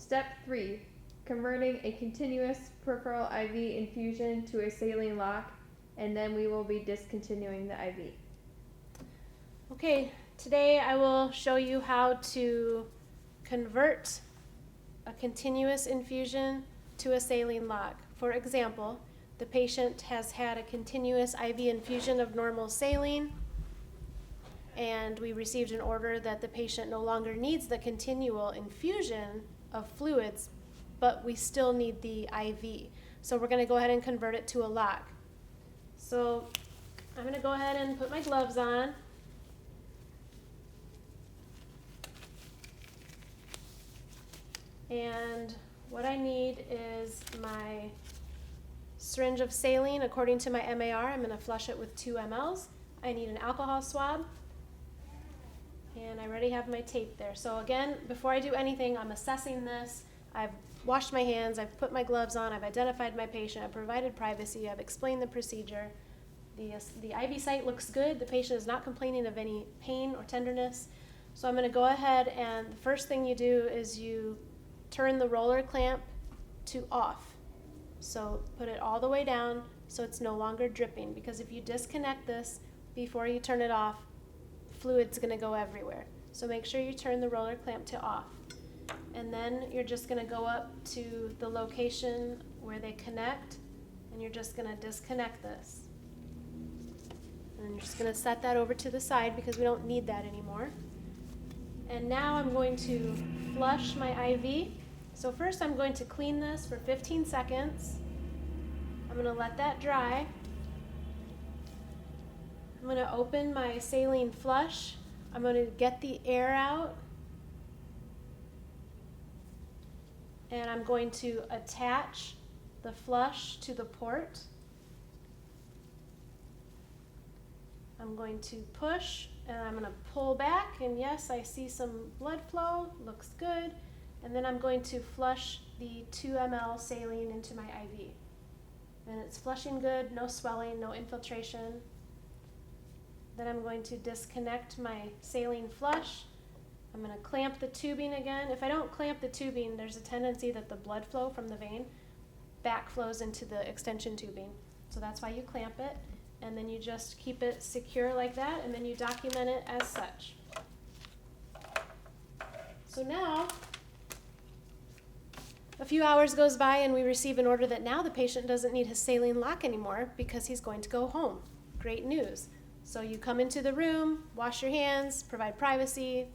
Step 3, converting a continuous peripheral IV infusion to a saline lock, and then we will be discontinuing the IV. Okay, today I will show you how to convert a continuous infusion to a saline lock. For example, the patient has had a continuous IV infusion of normal saline, and we received an order that the patient no longer needs the continual infusion of fluids, but we still need the IV. So we're going to go ahead and convert it to a lock. So I'm going to go ahead and put my gloves on. And what I need is my syringe of saline. According to my MAR, I'm going to flush it with 2 mLs. I need an alcohol swab. And I already have my tape there. So again, before I do anything, I'm assessing this. I've washed my hands, I've put my gloves on, I've identified my patient, I've provided privacy, I've explained the procedure. The IV site looks good. The patient is not complaining of any pain or tenderness. So I'm going to go ahead, and the first thing you do is you turn the roller clamp to off. So put it all the way down so it's no longer dripping, because if you disconnect this before you turn it off, fluid's going to go everywhere. So make sure you turn the roller clamp to off. And then you're just going to go up to the location where they connect, and you're just going to disconnect this. And you're just going to set that over to the side because we don't need that anymore. And now I'm going to flush my IV. So first I'm going to clean this for 15 seconds. I'm going to let that dry. I'm going to open my saline flush. I'm going to get the air out. And I'm going to attach the flush to the port. I'm going to push, and I'm going to pull back, and yes, I see some blood flow, looks good. And then I'm going to flush the 2 ml saline into my IV. And it's flushing good, no swelling, no infiltration. Then I'm going to disconnect my saline flush. I'm going to clamp the tubing again. If I don't clamp the tubing, there's a tendency that the blood flow from the vein backflows into the extension tubing. So that's why you clamp it. And then you just keep it secure like that, and then you document it as such. So now, a few hours goes by and we receive an order that now the patient doesn't need his saline lock anymore because he's going to go home. Great news. So you come into the room, wash your hands, provide privacy,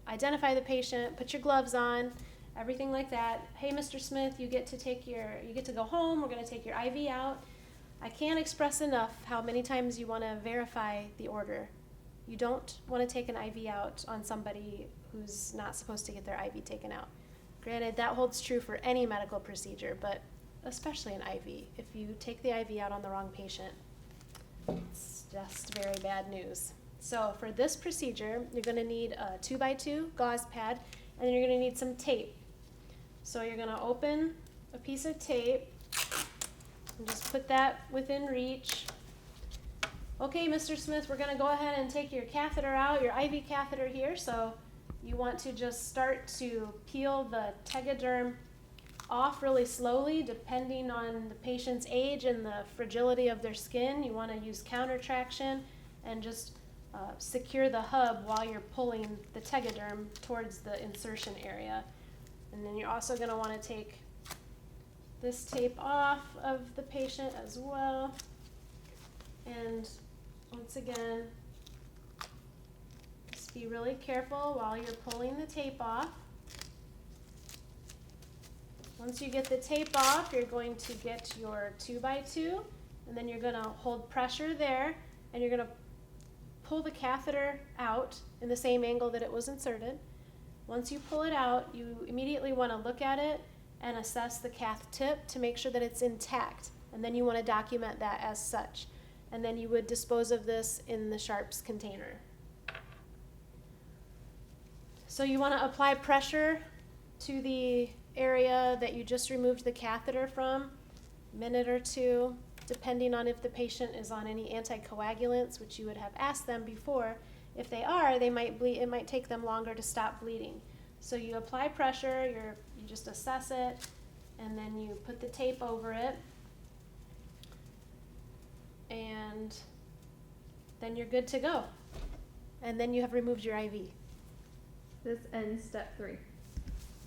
identify the patient, put your gloves on, everything like that. Hey, Mr. Smith, you get to go home. We're going to take your IV out. I can't express enough how many times you want to verify the order. You don't want to take an IV out on somebody who's not supposed to get their IV taken out. Granted, that holds true for any medical procedure, but especially an IV. If you take the IV out on the wrong patient, it's just very bad news. So for this procedure, you're going to need a 2x2 gauze pad, and you're going to need some tape. So you're going to open a piece of tape and just put that within reach. Okay, Mr. Smith, we're going to go ahead and take your catheter out, your IV catheter here. So you want to just start to peel the tegaderm off really slowly, depending on the patient's age and the fragility of their skin. You want to use counter traction and just secure the hub while you're pulling the tegaderm towards the insertion area. And then you're also going to want to take this tape off of the patient as well. And once again, just be really careful while you're pulling the tape off. Once you get the tape off, you're going to get your 2x2, and then you're going to hold pressure there, and you're going to pull the catheter out in the same angle that it was inserted. Once you pull it out, you immediately want to look at it and assess the cath tip to make sure that it's intact, and then you want to document that as such. And then you would dispose of this in the sharps container. So you want to apply pressure to the area that you just removed the catheter from, a minute or two, depending on if the patient is on any anticoagulants, which you would have asked them before. If they are, they might bleed. It might take them longer to stop bleeding. So you apply pressure, you just assess it, and then you put the tape over it, and then you're good to go. And then you have removed your IV. This ends step 3.